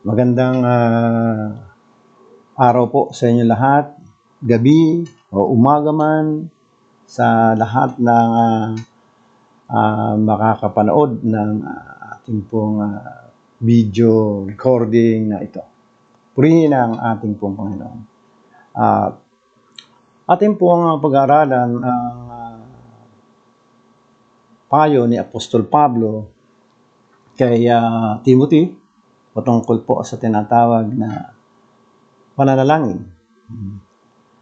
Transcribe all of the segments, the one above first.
Magandang araw po sa inyo lahat, gabi o umaga man sa lahat ng makakapanood ng ating pong video recording na ito. Purihin ang ating pong Panginoon. Ating pong pag-aaralan ang payo ni Apostol Pablo kay Timothy patungkol po sa tinatawag na pananalangin.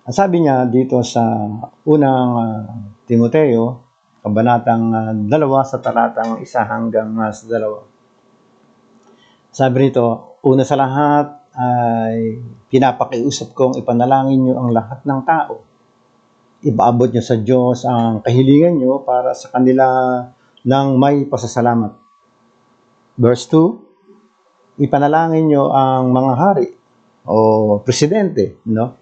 Ang sabi niya dito sa unang Timoteo, kabanatang 2 sa talatang 1 hanggang sa 2. Sabi nito, una sa lahat ay pinapakiusap kong ipanalangin niyo ang lahat ng tao. Ipaabot niyo sa Diyos ang kahilingan niyo para sa kanila ng may pasasalamat. Verse 2, ipanalangin niyo ang mga hari o presidente, no?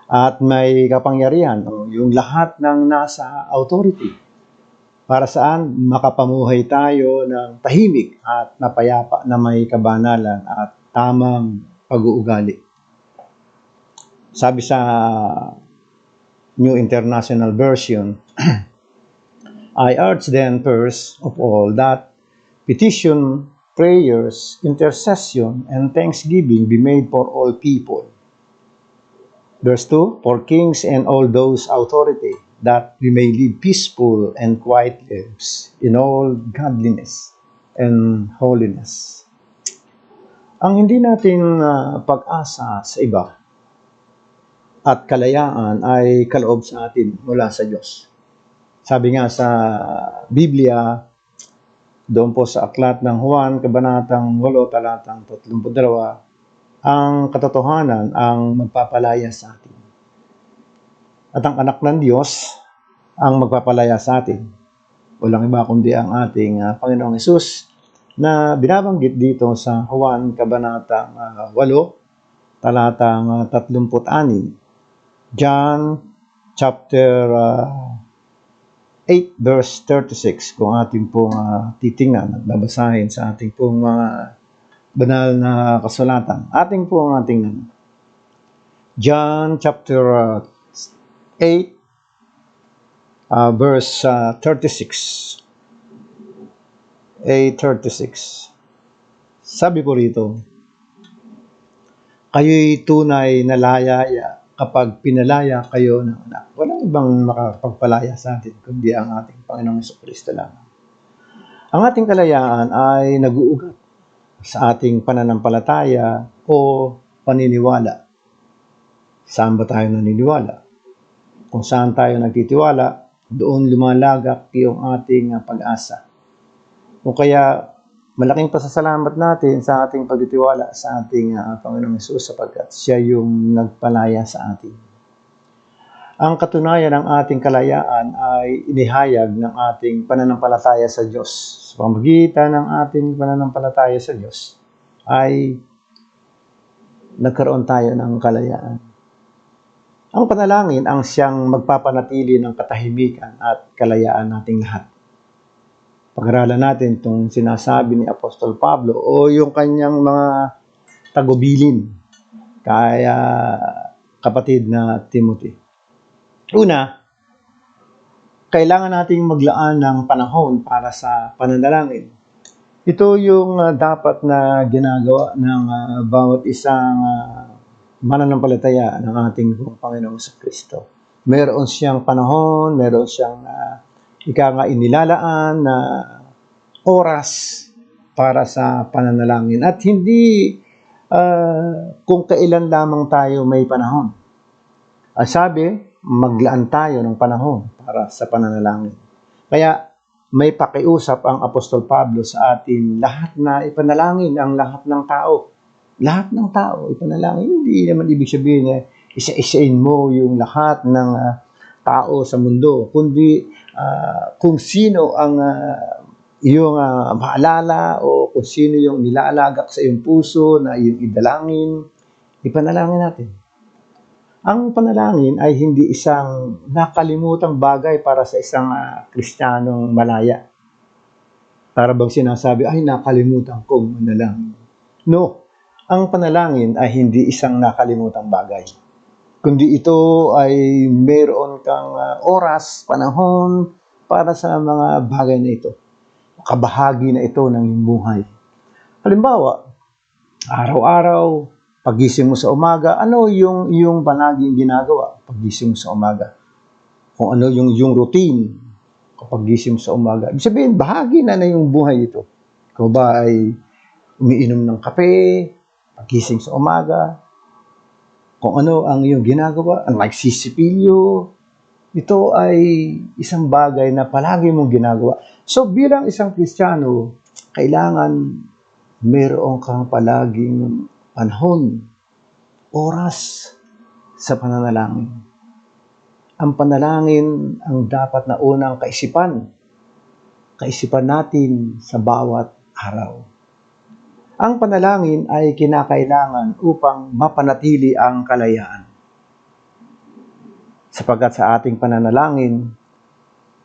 At may kapangyarihan o yung lahat ng nasa authority. Para saan? Makapamuhay tayo ng tahimik at napayapa na may kabanalan at tamang pag-uugali. Sabi sa New International Version, I urge then first of all that petition, prayers, intercession, and thanksgiving be made for all people. Verse 2, for kings and all those authority, that we may live peaceful and quiet lives in all godliness and holiness. Ang hindi natin pag-asa sa iba at kalayaan ay kaloob sa atin mula sa Diyos. Sabi nga sa Biblia, doon po sa aklat ng Juan, kabanatang 8, talatang 32, ang katotohanan ang magpapalaya sa atin. At ang anak ng Diyos ang magpapalaya sa atin. Walang iba kundi ang ating Panginoong Hesus na binabanggit dito sa Juan, kabanatang 8, talatang 36. John chapter 8 verse 36 kung ating pong titingnan at babasahin sa ating pong mga banal na kasulatan. Ating pong tingnan. John chapter 8 verse 36. 8:36. Sabi po rito, kayo'y tunay na layaya kapag pinalaya kayo ng anak. Walang ibang makapagpalaya sa atin kundi ang ating Panginoong Jesucristo lang. Ang ating kalayaan ay nag-uugat sa ating pananampalataya o paniniwala. Saan ba tayo naniniwala? Kung saan tayo nagtitiwala, doon lumalagak yung ating pag-asa. O kaya, malaking pasasalamat natin sa ating pagtitiwala sa ating Panginoong Hesus sapagkat siya yung nagpalaya sa atin. Ang katunayan ng ating kalayaan ay inihayag ng ating pananampalataya sa Diyos. Sa pamamagitan ng ating pananampalataya sa Diyos ay nagkaroon tayo ng kalayaan. Ang panalangin ang siyang magpapanatili ng katahimikan at kalayaan nating lahat. Pag-aralan natin itong sinasabi ni Apostol Pablo o yung kanyang mga tagubilin kaya kapatid na Timothy. Una, kailangan nating maglaan ng panahon para sa pananalangin. Ito yung dapat na ginagawa ng bawat isang mananampalataya ng ating Panginoong Jesucristo. Meron siyang panahon, meron siyang inilalaan na oras para sa pananalangin. At hindi kung kailan lamang tayo may panahon. Sabi, maglaan tayo ng panahon para sa pananalangin. Kaya may pakiusap ang Apostol Pablo sa atin lahat na ipanalangin ang lahat ng tao. Lahat ng tao ipanalangin. Hindi naman ibig sabihin na isa-isain mo yung lahat ng tao sa mundo, kundi kung sino ang iyong maalala o kung sino yung nilalagak sa iyong puso na iyong idalangin, ipanalangin natin. Ang panalangin ay hindi isang nakalimutang bagay para sa isang Kristiyanong malaya. Para bang sinasabi, ay nakalimutan kong manalangin. No, Ang panalangin ay hindi isang nakalimutang bagay, kundi ito ay meron kang oras, panahon para sa mga bagay na ito. Kabahagi na ito ng iyong buhay. Halimbawa, araw-araw, pagising mo sa umaga, ano yung iyong palaging ginagawa pagising mo sa umaga? Kung ano yung routine kapag gising mo sa umaga. Ibig sabihin, bahagi na yung buhay ito. Ikaw ba ay umiinom ng kape, pagising sa umaga? Kung ano ang iyong ginagawa, ang nagsisipilyo, ito ay isang bagay na palagi mong ginagawa. So bilang isang Kristiyano, kailangan meron kang palaging panahon, oras sa pananalangin. Ang panalangin ang dapat na unang kaisipan natin sa bawat araw. Ang panalangin ay kinakailangan upang mapanatili ang kalayaan. Sapagkat sa ating pananalangin,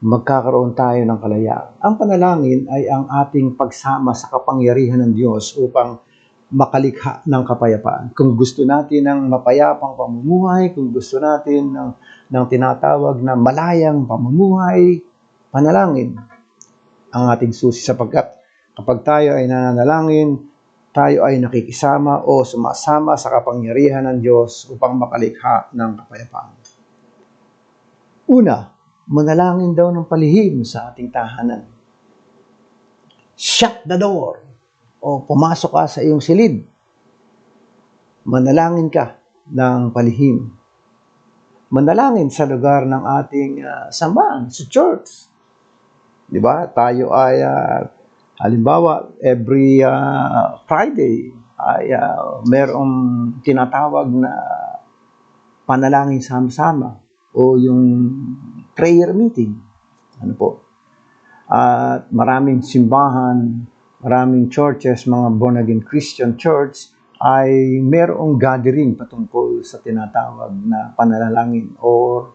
magkakaroon tayo ng kalayaan. Ang panalangin ay ang ating pagsama sa kapangyarihan ng Diyos upang makalikha ng kapayapaan. Kung gusto natin ng mapayapang pamumuhay, kung gusto natin ng tinatawag na malayang pamumuhay, panalangin ang ating susi. Sapagkat kapag tayo ay nananalangin, tayo ay nakikisama o sumasama sa kapangyarihan ng Diyos upang makalikha ng kapayapaan. Una, manalangin daw ng palihim sa ating tahanan. Shut the door. O pumasok ka sa iyong silid. Manalangin ka ng palihim. Manalangin sa lugar ng ating sambahan, sa church. Di ba? Tayo ay, halimbawa, every Friday ay merong tinatawag na panalangin sama-sama o yung prayer meeting. Ano po? At maraming simbahan, maraming churches, mga born-again Christian church, ay merong gathering patungkol sa tinatawag na panalangin or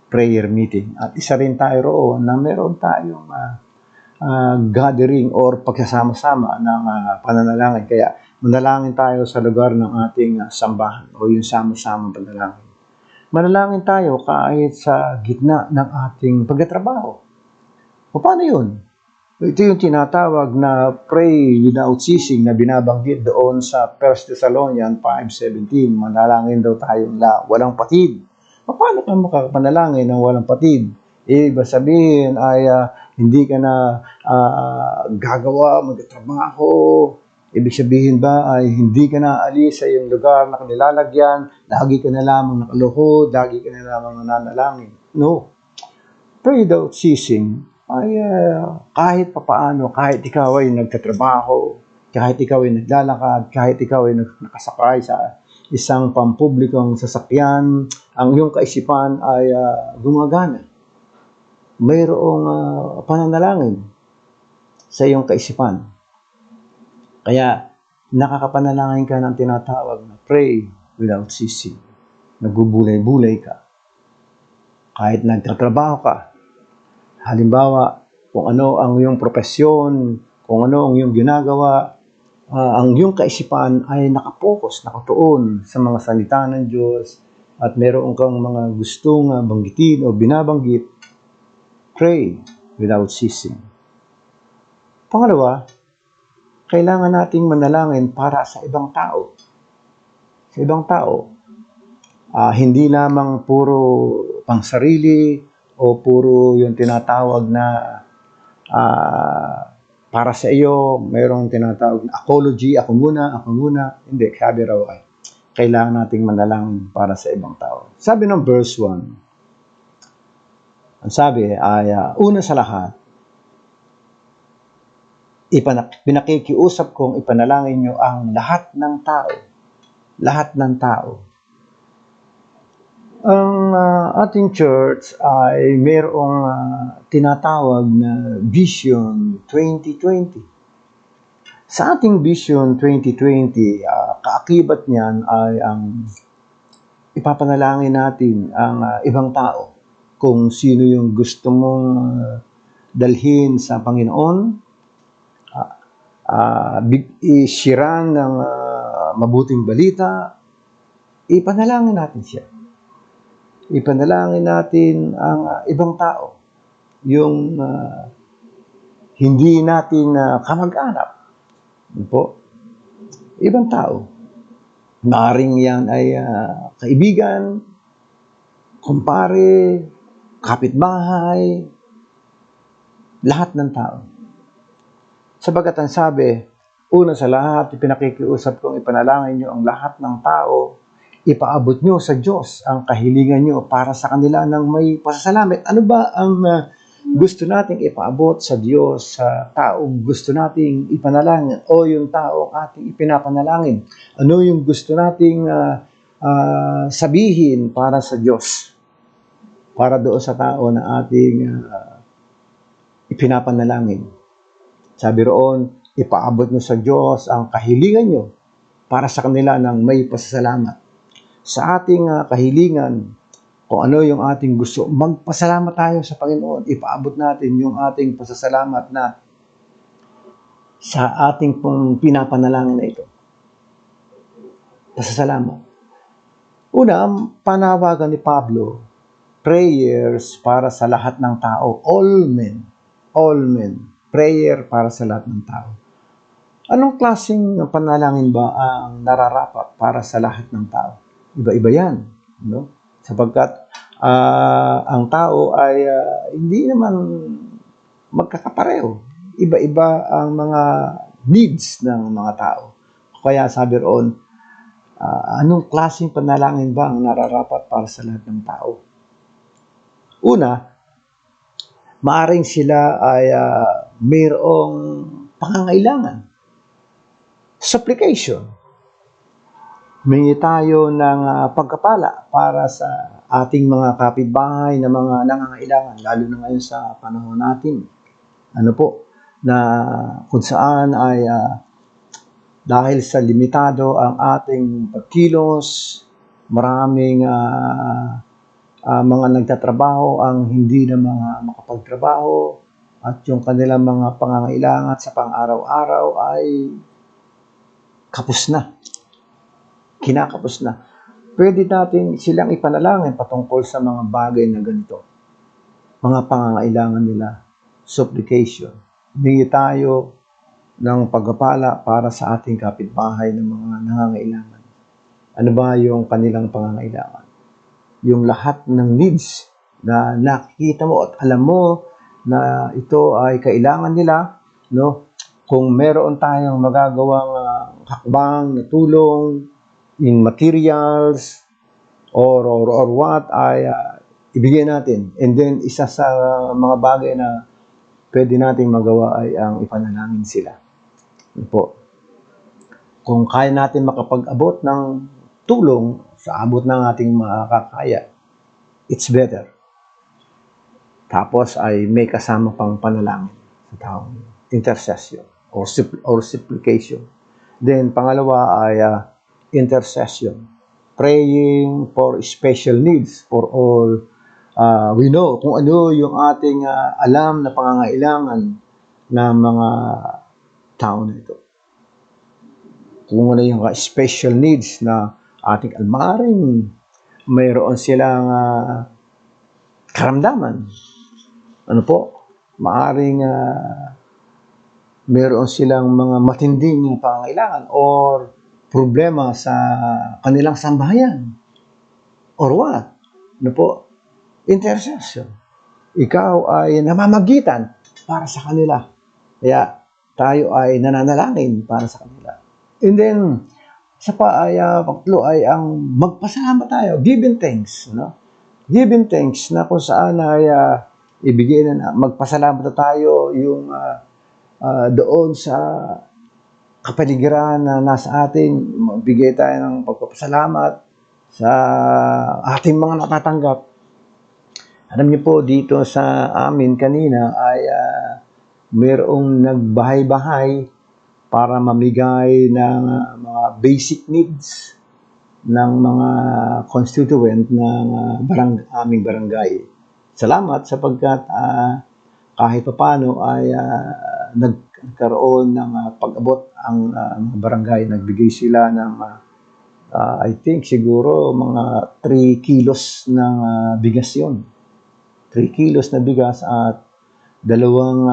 prayer meeting. At isa rin tayo roon na meron tayong gathering or pagsasama-sama ng pananalangin. Kaya manalangin tayo sa lugar ng ating sambahan o yung sama-samang panalangin. Manalangin tayo kahit sa gitna ng ating pagtatrabaho. O paano yun? Ito yung tinatawag na pray without ceasing na binabanggit doon sa 1 Thessalonians 5:17. Manalangin daw tayong walang patid. Paano ka makapanalangin ng walang patid? Ibig sabihin ay hindi ka na gagawa, magtatrabaho. Ibig sabihin ba ay hindi ka na alis sa iyong lugar na kanilalagyan, lagi ka na lamang nakaluhod, lagi ka na lamang nananalangin. No. Pray without ceasing ay kahit papaano, kahit ikaw ay nagtatrabaho, kahit ikaw ay naglalakad, kahit ikaw ay nakasakay sa isang pampublikong sasakyan, ang iyong kaisipan ay gumagana. Mayroong pananalangin sa iyong kaisipan. Kaya nakakapanalangin ka ng tinatawag na pray without ceasing. Nagbubulay-bulay ka. Kahit nagtatrabaho ka. Halimbawa, kung ano ang iyong profesyon, kung ano ang iyong ginagawa, ang iyong kaisipan ay nakapokus, nakatuon sa mga salita ng Diyos at meron kang mga gustong banggitin o binabanggit, pray without ceasing. Pangalawa, kailangan nating manalangin para sa ibang tao. Sa ibang tao, hindi lamang puro pangsarili o puro yung tinatawag na para sa iyo, mayroong tinatawag na apology, ako muna. Hindi, sabi raw ay, kailangan nating manalangin para sa ibang tao. Sabi ng verse 1, ang sabi ay, una sa lahat, pinakikiusap kong ipanalangin nyo ang lahat ng tao. Lahat ng tao. Ang ating church ay mayroong tinatawag na Vision 2020. Sa ating Vision 2020, kaakibat niyan ay ang ipapanalangin natin ang ibang tao. Kung sino yung gusto mong dalhin sa Panginoon, isiran ng mabuting balita, ipanalangin natin siya. Ipanalangin natin ang ibang tao, yung hindi natin kamag-anak. Po, ibang tao. Maaring yan ay kaibigan, kumpare, kapitbahay, lahat ng tao. Sabagat ang sabi, una sa lahat, ipinakikiusap kong ipanalangin nyo ang lahat ng tao, ipaabot nyo sa Diyos ang kahilingan nyo para sa kanila ng may pasasalamat. Ano ba ang gusto nating ipaabot sa Diyos sa taong gusto nating ipanalangin o yung taong ating ipinapanalangin? Ano yung gusto nating sabihin para sa Diyos? Para doon sa tao na ating ipinapanalangin. Sabi roon, ipaabot nyo sa Diyos ang kahilingan nyo para sa kanila ng may pasasalamat. Sa ating kahilingan, kung ano yung ating gusto, magpasalamat tayo sa Panginoon. Ipaabot natin yung ating pasasalamat na sa ating pong pinapanalangin na ito. Pasasalamat. Una, panawagan ni Pablo, prayers para sa lahat ng tao. All men. All men. Prayer para sa lahat ng tao. Anong klaseng panalangin ba ang nararapat para sa lahat ng tao? Iba-iba yan. No? Sapagkat ang tao ay hindi naman magkakapareho. Iba-iba ang mga needs ng mga tao. Kaya sabi roon, anong klaseng panalangin ba ang nararapat para sa lahat ng tao? Una, maaring sila ay mayroong pangangailangan. Supplication. Humingi tayo ng pagkapala para sa ating mga kapitbahay na mga nangangailangan, lalo na ngayon sa panahon natin. Ano po, na kung saan ay dahil sa limitado ang ating pagkilos, maraming mga nagtatrabaho ang hindi na mga makapagtrabaho at yung kanilang mga pangangailangan sa pang-araw-araw ay kapos na. Kinakapos na. Pwede natin silang ipanalangin patungkol sa mga bagay na ganito. Mga pangangailangan nila. Supplication. Humingi tayo ng pagpapala para sa ating kapitbahay ng mga nangangailangan. Ano ba yung kanilang pangangailangan? Yung lahat ng needs na nakikita mo at alam mo na ito ay kailangan nila, no? Kung meron tayong magagawang hakbang na tulong in materials or what ay ibigay natin. And then isa sa mga bagay na pwede nating magawa ay ang ipanalangin sila. Po. Kung kaya natin makapag-abot ng tulong sa abot ng ating makakaya, it's better. Tapos ay may kasama pang panalangin sa taong intercession or supplication. Then pangalawa ay intercession. Praying for special needs for all. We know kung ano yung ating alam na pangangailangan ng mga tao na ito. Kung ano yung special needs na ating almaring, mayroon silang karamdaman. Ano po? Maaring mayroon silang mga matinding pangangailangan or problema sa kanilang sambahayan. Or what? Ano po? Intercession. Ikaw ay namamagitan para sa kanila. Kaya tayo ay nananalangin para sa kanila. And then, sa pagtlo ay ang magpasalamat tayo. Giving thanks. No? Giving thanks na kung saan ay ibigay na magpasalamat na tayo yung doon sa kapaligiran na nasa atin, magbigay tayo ng pagpapasalamat sa ating mga natatanggap. Alam niyo po, dito sa amin kanina ay mayroong nagbahay-bahay para mamigay ng mga basic needs ng mga constituent ng aming barangay. Salamat sapagkat kahit papaano ay nagkaroon ng pag-abot ang mga barangay. Nagbigay sila ng I think siguro mga 3 kilos ng bigas yon. 3 kilos na bigas at dalawang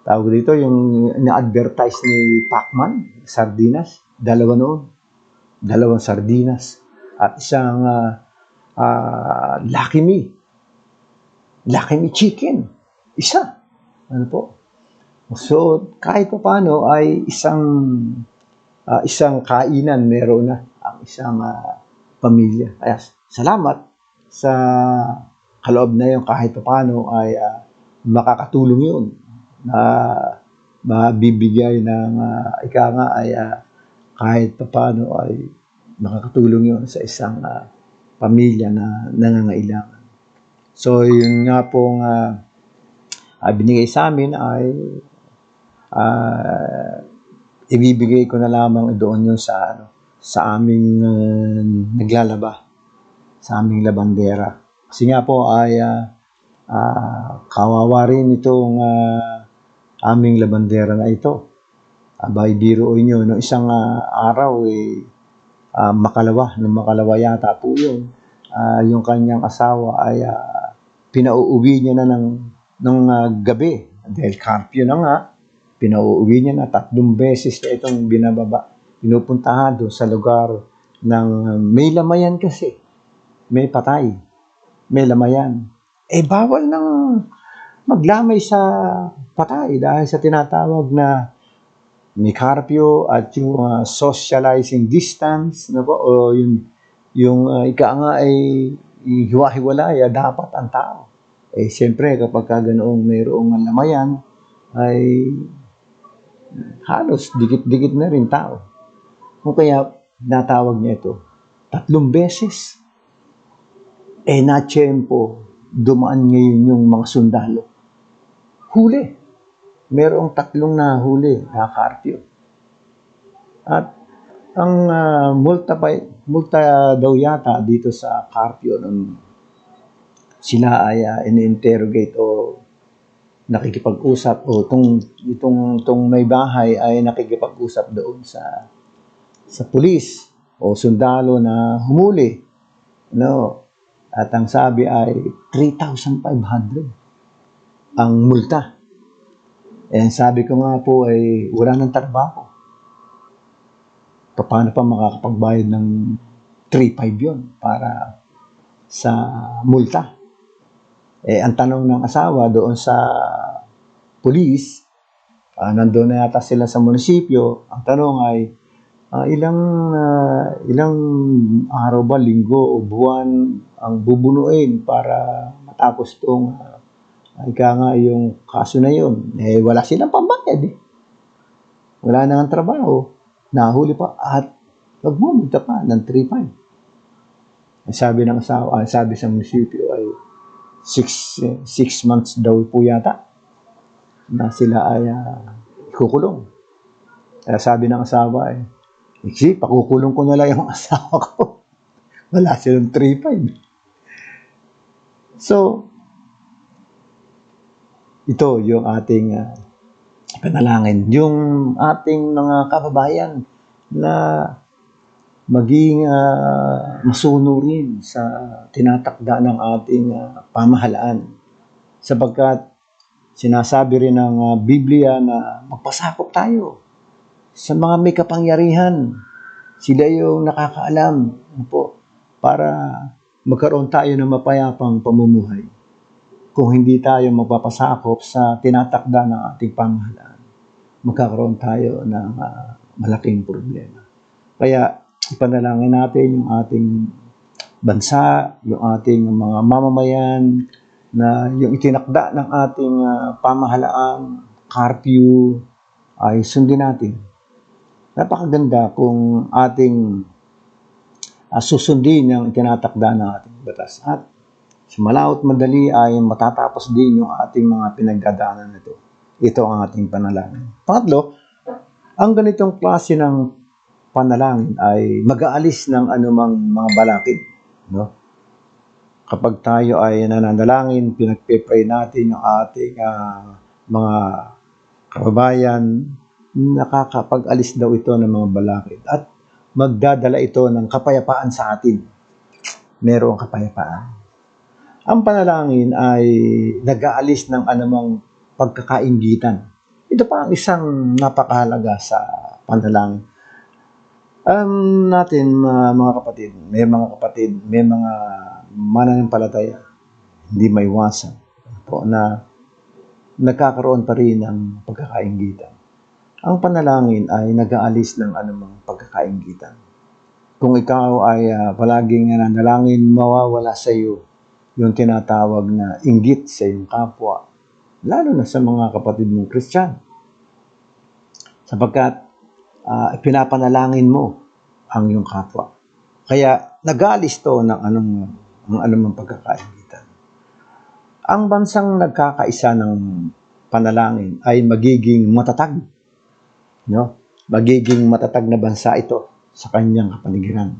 tawag dito, yung na-advertise ni Pacman, sardinas, dalawang sardinas at isang Lucky Me chicken, isa. Ano po? So, kahit pa paano ay isang kainan meron na ang isang pamilya. Kaya salamat sa kaloob na yun, kahit pa paano ay makakatulong yun na mabibigay ng ika nga ay kahit pa paano ay makakatulong yun sa isang pamilya na nangangailangan. So, yun nga pong binigay sa amin ay ibibigay ko na lamang doon yun sa aming naglalaba, sa aming labandera. Kasi nga po ay kawawa rin itong aming labandera na ito. Abay, biruin nyo, no, isang araw makalawa yata po yun. Yung kanyang asawa ay pinauuwi niya na ng gabi. Dahil curfew na nga, pinauuwi niya na 3 beses na itong pinupuntahan doon sa lugar ng may lamayan kasi. May patay. May lamayan. Bawal nang maglamay sa patay dahil sa tinatawag na may curfew at yung socializing distance na po, o yung ika nga ay hiwa-hiwalay dapat ang tao. Siyempre kapag ganoong mayroong lamayan ay halos dikit-dikit na rin tao. Kung kaya natawag niya ito 3 beses. Na-tiyempo, dumaan ngayon yung mga sundalo. Huli. Merong 3 na huli na curfew. At ang multa daw yata dito sa curfew nung sila ay ini-interrogate o nakikipag-usap o itong may bahay ay nakikipag-usap doon sa pulis o sundalo na humuli. No? At ang sabi ay 3,500 ang multa. Sabi ko nga po ay wala ng trabaho. Paano pa makakapagbayad ng 3,500 yun para sa multa? Ang tanong ng asawa doon sa pulis, nandun na yata sila sa munisipyo, ang tanong ay, ilang araw ba, linggo o buwan ang bubunuin para matapos itong ika nga yung kaso na yun. Wala silang pambayad Wala na ang trabaho. Nahuli pa at magmumulta pa ng 3,500. Sabi ng asawa, sabi sa munisipyo ay 6 months daw po yata na sila ay ikukulong. Sabi ng asawa ay, pakukulong ko na lang yung asawa ko. Wala silang 3,500. So, ito yung ating panalangin. Yung ating mga kababayan na maging masunurin sa tinatakda ng ating pamahalaan. Sapagkat sinasabi rin ng Biblia na magpasakop tayo sa mga may kapangyarihan. Sila yung nakakaalam po, para magkaroon tayo ng mapayapang pamumuhay. Kung hindi tayo magpapasakop sa tinatakda ng ating pamahalaan, magkakaroon tayo ng malaking problema. Kaya ipanalangin natin yung ating bansa, yung ating mga mamamayan, na yung itinakda ng ating pamahalaan, curfew, ay sundin natin. Napakaganda kung ating susundin yung itinatakda ng ating batas. At sa malaot madali ay matatapos din yung ating mga pinagdadaanan nito. Ito ang ating panalangin. Pangatlo, ang ganitong klase ng panalangin ay mag-aalis ng anumang mga balakid. No? Kapag tayo ay nananalangin, pinagpe-pray natin yung ating mga kababayan, nakakapag-alis daw ito ng mga balakid at magdadala ito ng kapayapaan sa atin. Merong kapayapaan. Ang panalangin ay nag-aalis ng anumang pagkakainggitan. Ito pa ang isang napakahalaga sa panalangin. Natin, mga kapatid, may mga mananampalataya, hindi maiwasan po na nagkakaroon pa rin ng pagkakainggitan. Ang panalangin ay nag-aalis ng anumang pagkakainggitan. Kung ikaw ay palaging nanalangin, mawawala sa iyo yung tinatawag na inggit sa iyong kapwa, lalo na sa mga kapatid mong Kristiyano. Sapagkat pinapanalangin mo ang iyong kapwa. Kaya nag-aalis to ng anumang pagkakainggitan. Ang bansang nagkakaisa ng panalangin ay magiging matatag. No? Magiging matatag na bansa ito sa kanyang kapaligiran.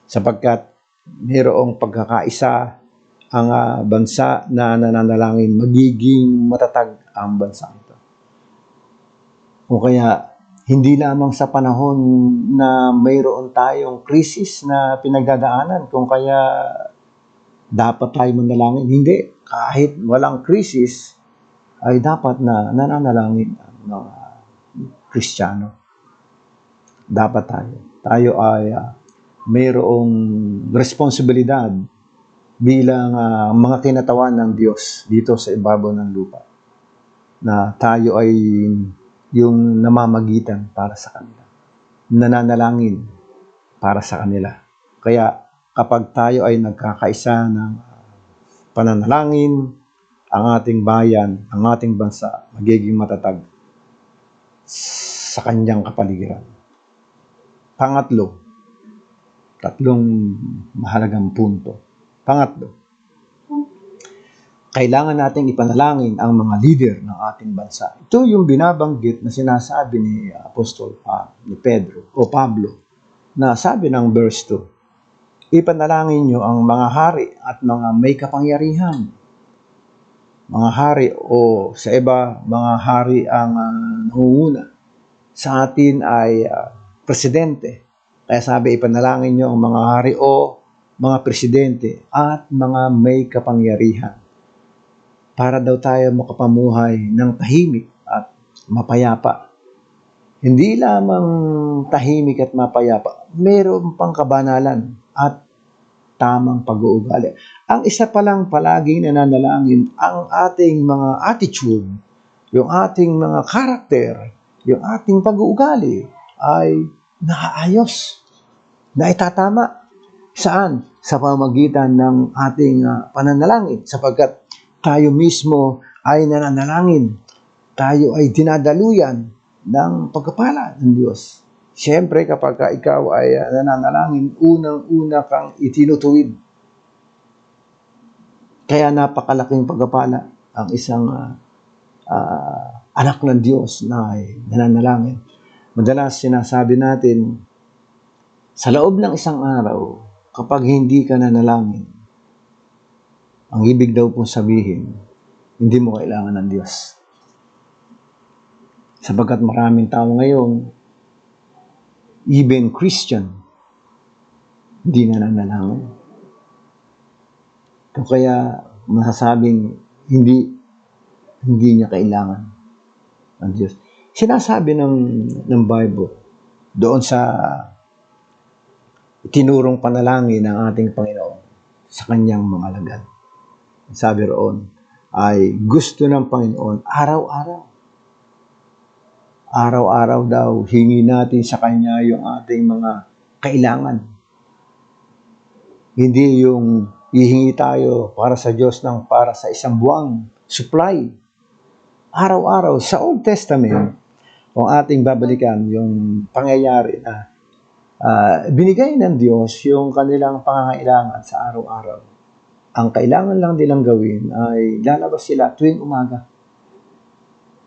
Sapagkat mayroong pagkakaisa ang bansa na nananalangin, magiging matatag ang bansa ito. O kaya, hindi lamang sa panahon na mayroon tayong krisis na pinagdadaanan, kung kaya dapat tayo manalangin. Hindi. Kahit walang krisis, ay dapat na nananalangin ang mga Kristiyano. Dapat tayo. Tayo ay mayroong responsibilidad bilang mga kinatawan ng Diyos dito sa ibabaw ng lupa. Na tayo ay yung namamagitan para sa kanila. Nananalangin para sa kanila. Kaya kapag tayo ay nagkakaisa ng pananalangin, ang ating bayan, ang ating bansa, magiging matatag sa kanyang kapaligiran. Pangatlo, tatlong mahalagang punto. Pangatlo, kailangan nating ipanalangin ang mga leader ng ating bansa. Ito yung binabanggit na sinasabi ni Apostol ni Pedro o Pablo, na sabi ng verse 2, ipanalangin nyo ang mga hari at mga may kapangyarihan. Mga hari o sa iba, mga hari ang nangunguna. Sa atin ay presidente. Kaya sabi, ipanalangin nyo ang mga hari o mga presidente at mga may kapangyarihan. Para daw tayo makapamuhay ng tahimik at mapayapa. Hindi lamang tahimik at mapayapa, mayroon pang kabanalan at tamang pag-uugali. Ang isa pa lang palaging nananalangin, ang ating mga attitude, yung ating mga karakter, yung ating pag-uugali ay naayos, na itatama. Saan? Sa pamagitan ng ating pananalangin, sapagkat tayo mismo ay nananalangin. Tayo ay dinadaluyan ng pagpapala ng Diyos. Siyempre, kapag ikaw ay nananalangin, unang-una kang itinutuwid. Kaya napakalaking pagpapala ang isang anak ng Diyos na ay nananalangin. Madalas sinasabi natin, sa loob ng isang araw, kapag hindi ka nanalangin, ang ibig daw pong sabihin, hindi mo kailangan ng Diyos. Sapagkat maraming tao ngayon, even Christian, hindi nananalangin. Kaya masasabing hindi niya kailangan ng Diyos. Sinasabi ng Bible doon sa itinurong panalangin ng ating Panginoon sa kanyang mga alagad. Sabi roon ay gusto ng Panginoon araw-araw daw hingi natin sa kanya yung ating mga kailangan. Hindi yung hihingi tayo para sa Diyos para sa isang buwang supply. Araw-araw sa Old Testament, kung ating babalikan yung pangyayari na binigay ng Diyos yung kanilang pangangailangan sa araw-araw. Ang kailangan lang nilang gawin ay lalabas sila tuwing umaga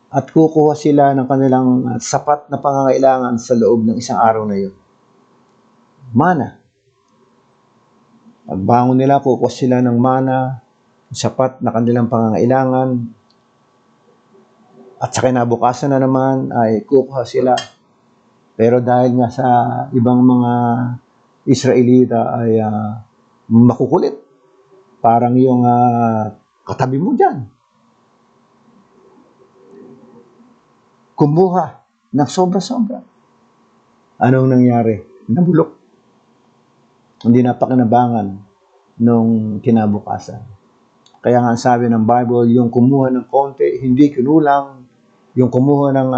at kukuha sila ng kanilang sapat na pangangailangan sa loob ng isang araw na yun. Mana. Pagbangon nila, kukuha sila ng mana, sapat na kanilang pangangailangan, at sa kinabukasan na naman ay kukuha sila. Pero dahil nga sa ibang mga Israelita ay makukulit, parang yung katabi mo dyan, kumuha ng sobra-sobra. Anong nangyari? Nabulok. Hindi napakinabangan nung kinabukasan. Kaya nga sabi ng Bible, yung kumuha ng konti, hindi kinulang. Yung kumuha ng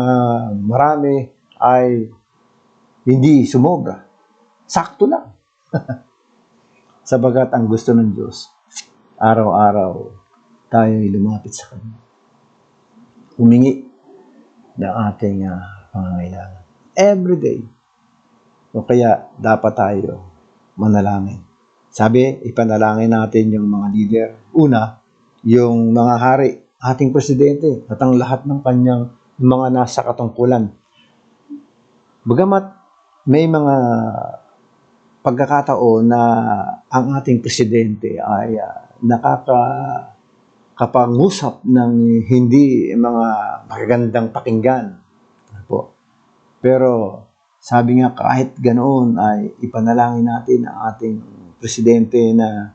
marami ay hindi sumobra. Sakto lang. Sabagat ang gusto ng Diyos, araw-araw tayo'y lumapit sa Kanya. Humingi ng ating pangangailangan. Every day. O kaya dapat tayo manalangin. Sabi, ipanalangin natin yung mga leader. Una, yung mga hari, ating presidente, at ang lahat ng kanyang mga nasa katungkulan. Bagamat may mga pagkakataon na ang ating presidente ay nakakapangusap ng hindi mga magagandang pakinggan. Po. Pero sabi nga kahit ganoon ay ipanalangin natin ang ating presidente na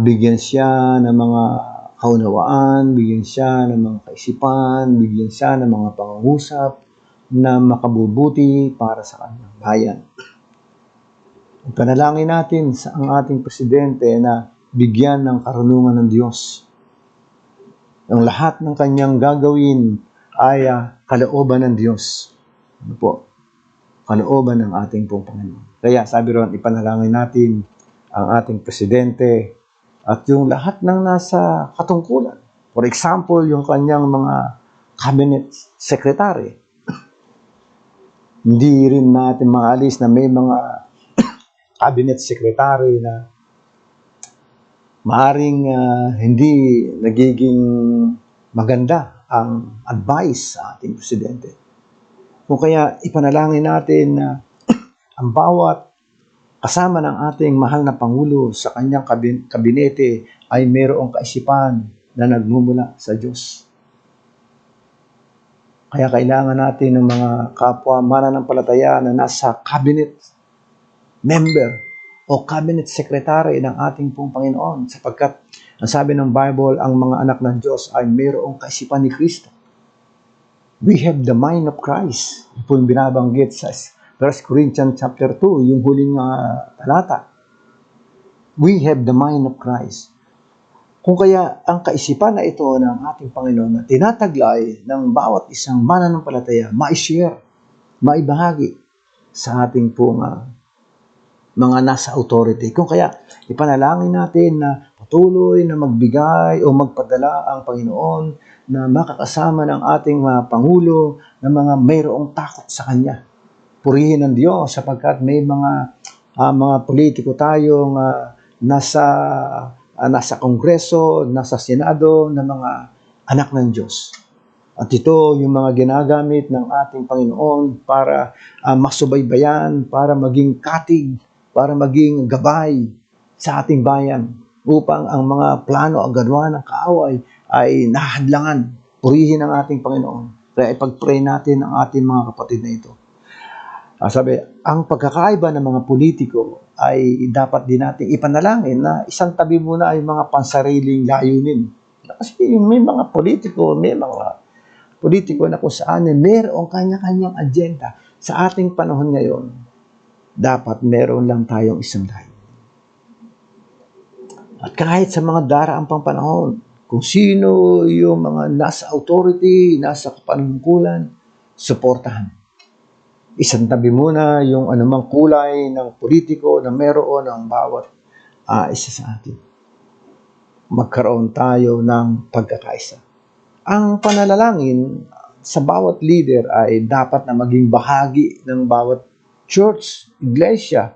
bigyan siya ng mga kaunawaan, bigyan siya ng mga kaisipan, bigyan siya ng mga pangungusap na makabubuti para sa kanyang bayan. Ipanalangin natin sa ang ating presidente na bigyan ng karunungan ng Diyos. Ang lahat ng kanyang gagawin ay kalooban ng Diyos. Ano po? Kalooban ng ating pong Panginoon. Kaya sabi ron, ipanalangin natin ang ating presidente at yung lahat ng nasa katungkulan. For example, yung kanyang mga cabinet secretary. Hindi rin natin maalis na may mga cabinet secretary na maaring hindi nagiging maganda ang advice sa ating presidente. Kung kaya ipanalangin natin na ang bawat kasama ng ating mahal na Pangulo sa kanyang kabinete ay mayroong kaisipan na nagmumula sa Diyos. Kaya kailangan natin ng mga kapwa mananampalataya na nasa cabinet member o cabinet secretary ng ating pong Panginoon sapagkat ang sabi ng Bible, ang mga anak ng Diyos ay mayroong kaisipan ni Kristo. We have the mind of Christ. Ito yung binabanggit sa 1 Corinthians chapter 2, yung huling talata. We have the mind of Christ. Kung kaya ang kaisipan na ito ng ating Panginoon na tinataglay ng bawat isang mananampalataya, ma-share, maibahagi sa ating pong mga nasa authority. Kung kaya ipanalangin natin na patuloy na magbigay o magpadala ang Panginoon na makakasama ng ating mga Pangulo na mga mayroong takot sa Kanya. Purihin ng Diyos sapagkat may mga politiko tayong nasa Kongreso, nasa Senado na mga anak ng Diyos. At ito yung mga ginagamit ng ating Panginoon para masubaybayan, para maging katig, para maging gabay sa ating bayan upang ang mga plano o ganawa ng kaaway ay nahadlangan. Purihin ang ating Panginoon. Kaya ipag-pray natin ang ating mga kapatid na ito. Sabi, ang pagkakaiba ng mga politiko ay dapat din natin ipanalangin na isang tabi muna ay mga pansariling layunin. Kasi may mga politiko na kung saan mayroong kanya-kanyang agenda. Sa ating panahon ngayon, dapat meron lang tayong isang layunin. At kahit sa mga daraang pang panahon, kung sino yung mga nasa authority, nasa panungkulan, suportahan. Isang tabi muna yung anumang kulay ng politiko na meron ang bawat isa sa atin. Magkaroon tayo ng pagkakaisa. Ang panalangin sa bawat leader ay dapat na maging bahagi ng bawat church, iglesia,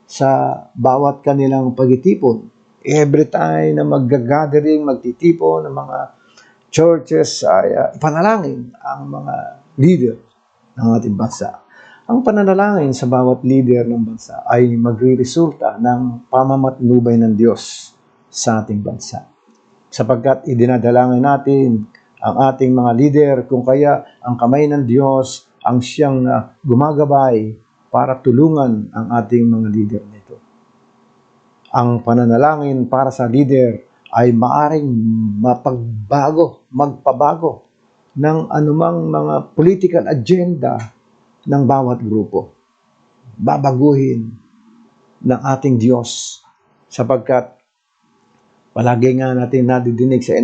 sa bawat kanilang pagtitipon. Every time na mag-gathering, magtitipon ng mga churches ay ipanalangin ang mga leader ng ating bansa. Ang pananalangin sa bawat leader ng bansa ay magre-resulta ng pamamatnubay ng Diyos sa ating bansa. Sapagkat idinadalangin natin ang ating mga leader, kung kaya ang kamay ng Diyos ang siyang gumagabay para tulungan ang ating mga leader nito. Ang pananalangin para sa leader ay maaring magpabago ng anumang mga political agenda ng bawat grupo. Babaguhin ng ating Diyos sapagkat palagi nga natin nadidinig sa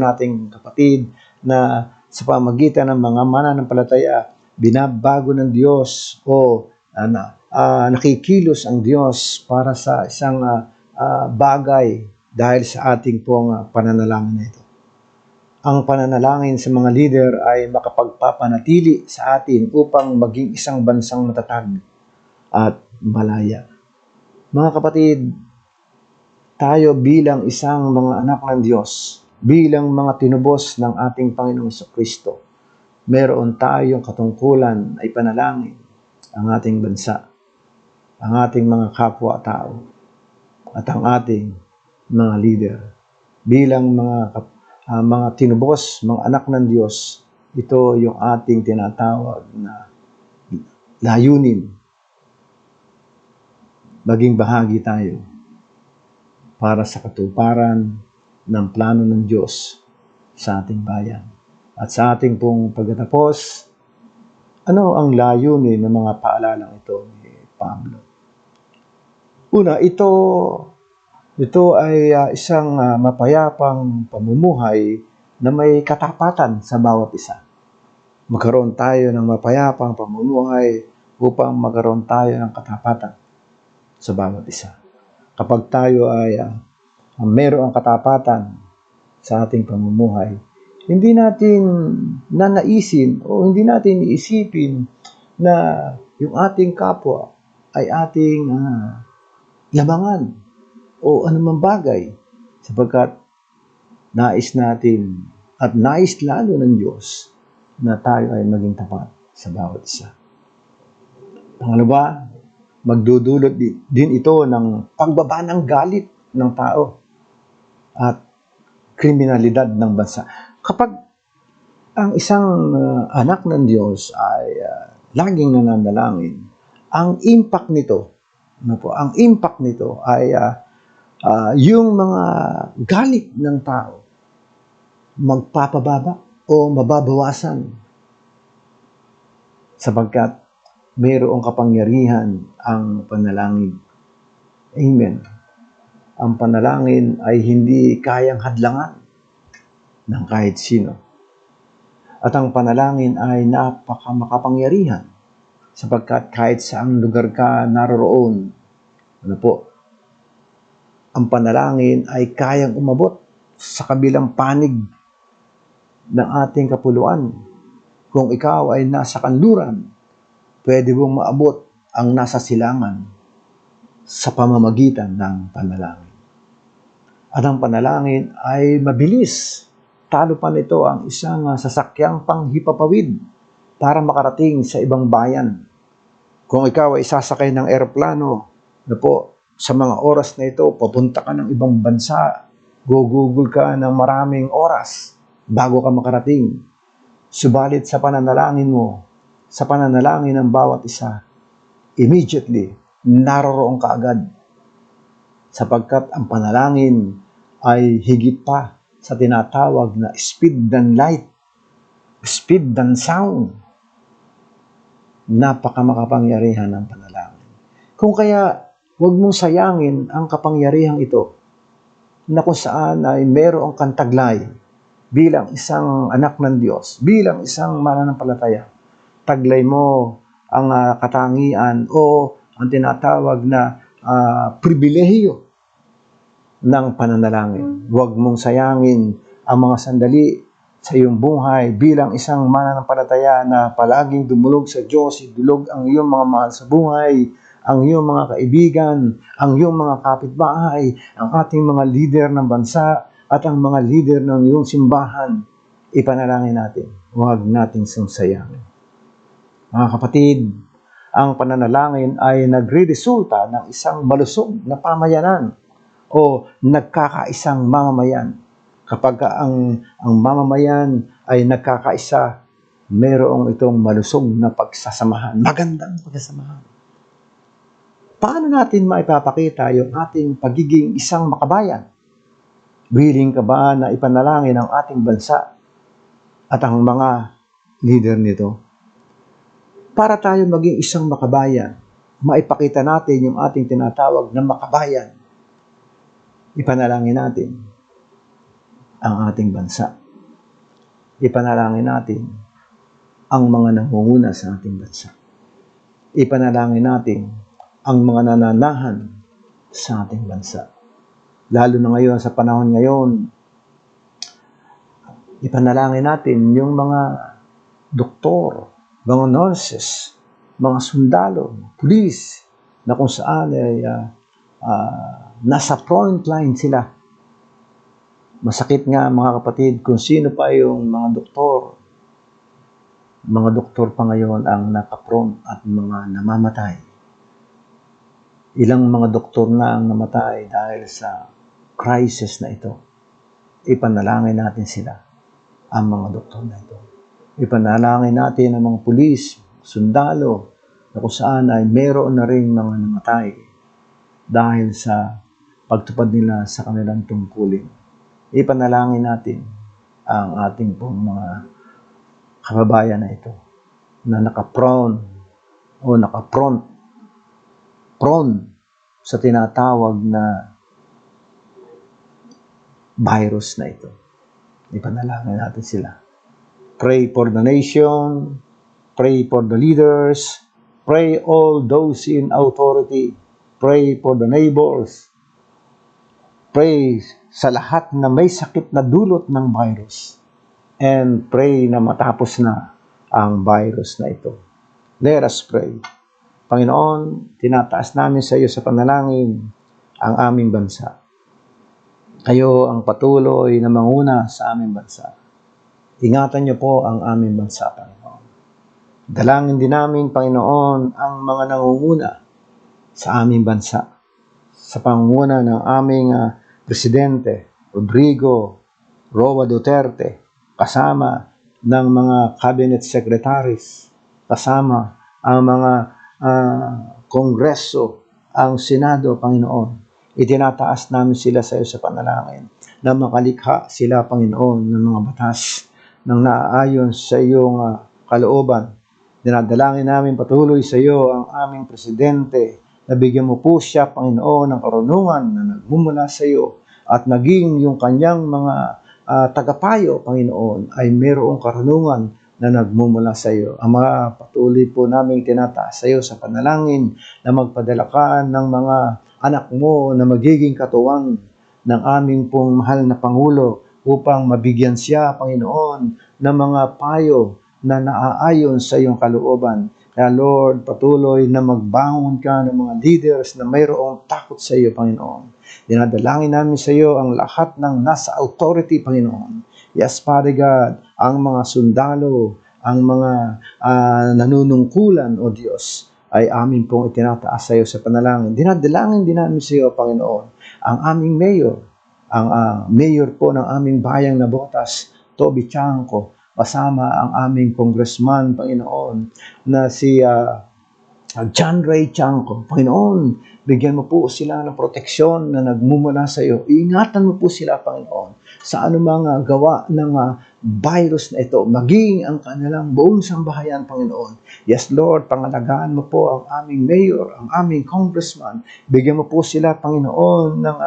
nating kapatid na sa pamagitan ng mga mananampalataya, binabago ng Diyos o nakikilos ang Diyos para sa isang bagay dahil sa ating pong pananalangin na ito. Ang pananalangin sa mga leader ay makapagpapanatili sa atin upang maging isang bansang matatag at malaya. Mga kapatid, tayo bilang isang mga anak ng Diyos, bilang mga tinubos ng ating Panginoong Jesucristo, meron tayong katungkulan ay panalangin ang ating bansa, ang ating mga kapwa-tao, at ang ating mga leader. Bilang mga tinubos, mga anak ng Diyos, ito yung ating tinatawag na layunin. Maging bahagi tayo para sa katuparan ng plano ng Diyos sa ating bayan. At sa ating pong pagtatapos, ano ang layunin ng mga paalalang ito ni Pablo? Una, ito ay isang mapayapang pamumuhay na may katapatan sa bawat isa. Magkaroon tayo ng mapayapang pamumuhay upang magkaroon tayo ng katapatan sa bawat isa. Kapag tayo ay mayroong katapatan sa ating pamumuhay, hindi natin nanaisin o hindi natin iisipin na yung ating kapwa ay ating labangan o anumang bagay, sapagkat nais natin at nais lalo ng Diyos na tayo ay maging tapat sa bawat isa. Pangalawa, magdudulot din ito ng pagbaba ng galit ng tao at kriminalidad ng bansa. Kapag ang isang anak ng Diyos ay laging nananalangin, ang impact nito ay yung mga galit ng tao magpapababa o mababawasan sapagkat mayroong kapangyarihan ang panalangin. Amen. Ang panalangin ay hindi kayang hadlangan ng kahit sino. At ang panalangin ay napakamakapangyarihan sapagkat kahit saang lugar ka naroroon, ang panalangin ay kayang umabot sa kabilang panig ng ating kapuluan. Kung ikaw ay nasa kanluran, pwede mong maabot ang nasa silangan sa pamamagitan ng panalangin. At ang panalangin ay mabilis. Talo pa nito ang isang sasakyang panghipapawid para makarating sa ibang bayan. Kung ikaw ay sasakay ng eroplano, sa mga oras na ito, papunta ka ng ibang bansa, gugugol ka ng maraming oras bago ka makarating. Subalit sa pananalangin mo, sa pananalangin ng bawat isa, immediately, naroroon ka agad. Sapagkat ang panalangin ay higit pa sa tinatawag na speed than light, speed than sound. Napakamakapangyarihan ng panalangin. Kung kaya, huwag mong sayangin ang kapangyarihang ito na kung saan ay mayroong kang taglay bilang isang anak ng Diyos, bilang isang mananampalataya. Taglay mo ang katangian o ang tinatawag na pribilehiyo ng pananalangin. Huwag mong sayangin ang mga sandali sa iyong buhay bilang isang mananampalataya na palaging dumulog sa Diyos, idulog ang iyong mga mahal sa buhay, ang iyong mga kaibigan, ang iyong mga kapitbahay, ang ating mga leader ng bansa, at ang mga leader ng iyong simbahan. Ipanalangin natin, huwag nating sangsayangin. Mga kapatid, ang pananalangin ay nagre-resulta ng isang malusog na pamayanan o nagkakaisang mamamayan. Kapag ang mamamayan ay nagkakaisa, mayroong itong malusog na pagsasamahan, magandang pagsasamahan. Paano natin maipapakita yung ating pagiging isang makabayan? Willing ka ba na ipanalangin ang ating bansa at ang mga leader nito? Para tayo maging isang makabayan, maipakita natin yung ating tinatawag na makabayan. Ipanalangin natin ang ating bansa. Ipanalangin natin ang mga nangunguna sa ating bansa. Ipanalangin natin ang mga nananahan sa ating bansa. Lalo na ngayon, sa panahon ngayon, ipanalangin natin yung mga doktor, mga nurses, mga sundalo, pulis, na kung saan ay nasa front line sila. Masakit nga mga kapatid kung sino pa yung mga doktor. Mga doktor pa ngayon ang nakapront at mga namamatay. Ilang mga doktor na ang namatay dahil sa crisis na ito. Ipanalangin natin sila, ang mga doktor na ito. Ipanalangin natin ang mga pulis, sundalo, na kung saan ay meron na rin mga namatay dahil sa pagtupad nila sa kanilang tungkulin. Ipanalangin natin ang ating pong mga kababayan na ito na nakaprone o nakapront sa tinatawag na virus na ito. Ipanalangin natin sila. Pray for the nation, pray for the leaders, pray all those in authority, pray for the neighbors, pray sa lahat na may sakit na dulot ng virus, and pray na matapos na ang virus na ito. Let us pray. Panginoon, tinataas namin sa iyo sa panalangin ang aming bansa. Kayo ang patuloy na manguna sa aming bansa. Ingatan niyo po ang aming bansa, Panginoon. Dalangin din namin, Panginoon, ang mga nangunguna sa aming bansa. Sa pangunguna ng aming Presidente Rodrigo Roa Duterte, kasama ng mga cabinet secretaries, kasama ang mga Kongreso, ang Senado, Panginoon. Itinataas namin sila sa iyo sa panalangin na makalikha sila, Panginoon, ng mga batas ng naaayon sa iyong kalooban. Dinadalangin namin patuloy sa iyo ang aming Presidente na bigyan mo po siya, Panginoon, ng karunungan na nagmumula sa iyo at naging yung kanyang mga tagapayo, Panginoon, ay mayroong karunungan na nagmumula sa iyo. Ama, patuloy po namin tinataas sa iyo sa panalangin na magpadala ka ng mga anak mo na magiging katuwang ng aming pong mahal na Pangulo upang mabigyan siya, Panginoon, ng mga payo na naaayon sa iyong kalooban. Kaya Lord, patuloy na magbangon ka ng mga leaders na mayroong takot sa iyo, Panginoon. Dinadalangin namin sa iyo ang lahat ng nasa authority, Panginoon. Yes, Father God, ang mga sundalo, ang mga nanunungkulan, O Diyos, ay amin pong itinataas sa iyo sa panalangin. Dinadalangin din namin sa iyo, Panginoon, ang aming mayor, ang mayor po ng aming bayang Navotas, Toby Chanco, kasama ang aming congressman, Panginoon, na si John Ray Chanco. Panginoon, bigyan mo po sila ng proteksyon na nagmumula sa iyo. Iingatan mo po sila, Panginoon, sa anumang gawa ng virus na ito, maging ang kanilang buong sambahayan, Panginoon. Yes, Lord, pangalagaan mo po ang aming mayor, ang aming congressman. Bigyan mo po sila, Panginoon, ng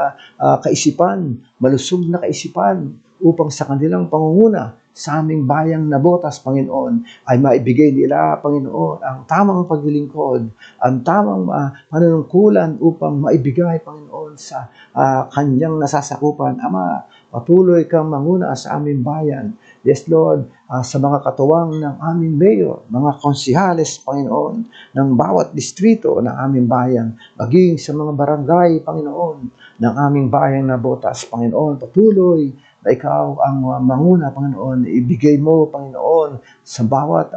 kaisipan, malusog na kaisipan, upang sa kanilang pangunguna sa aming bayang Navotas, Panginoon, ay maibigay nila, Panginoon, ang tamang paglilingkod, ang tamang panunungkulan upang maibigay, Panginoon, sa kanyang nasasakupan. Ama, patuloy kang manguna sa aming bayan. Yes, Lord, sa mga katuwang ng aming mayor, mga konsihales, Panginoon, ng bawat distrito ng aming bayan, maging sa mga barangay, Panginoon, ng aming bayang Navotas, Panginoon, patuloy na ikaw ang manguna, Panginoon. Ibigay mo, Panginoon, sa bawat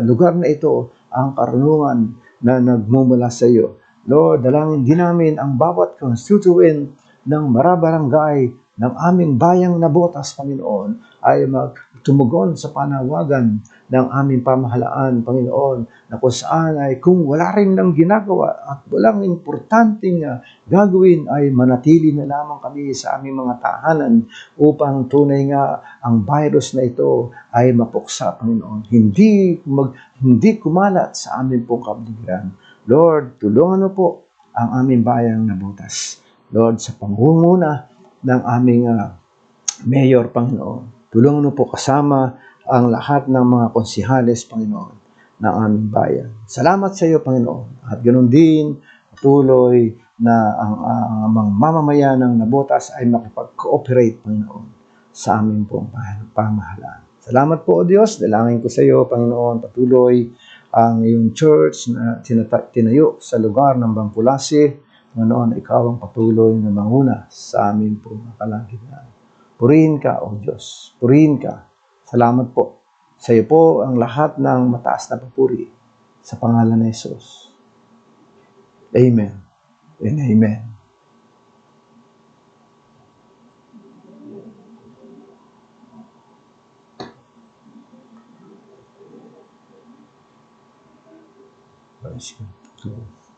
lugar na ito ang karunungan na nagmumula sa iyo. Lord, dalangin din namin ang bawat constituent ng marabarangay ng aming bayang Nabotas, Panginoon, ay magtumugon sa panawagan ng aming pamahalaan, Panginoon, na kung saan ay kung wala rin ng ginagawa at walang importanteng gagawin ay manatili na lamang kami sa aming mga tahanan upang tunay nga ang virus na ito ay mapuksa, Panginoon. Hindi kumalat sa aming pong kapaligiran. Lord, tulungan mo po ang aming bayang Nabotas. Lord, sa pangunguna ng aming mayor, Panginoon. Tulungan mo po kasama ang lahat ng mga konsihales, Panginoon, ng aming bayan. Salamat sa iyo, Panginoon. At ganoon din, patuloy na ang mamamayan ng Nabotas ay makipag-cooperate, Panginoon, sa aming pong pamahalaan. Salamat po, O Diyos. Dalangin ko sa iyo, Panginoon, patuloy ang iyong church na tinayo sa lugar ng Bangkulasi. Panginoon, ikaw ang patuloy na manguna sa aming pong kalagitnaan. Purihin ka, O Diyos. Purihin ka. Salamat po. Sa iyo po ang lahat ng mataas na papuri sa pangalan ni Jesus. Amen and amen. Praise God.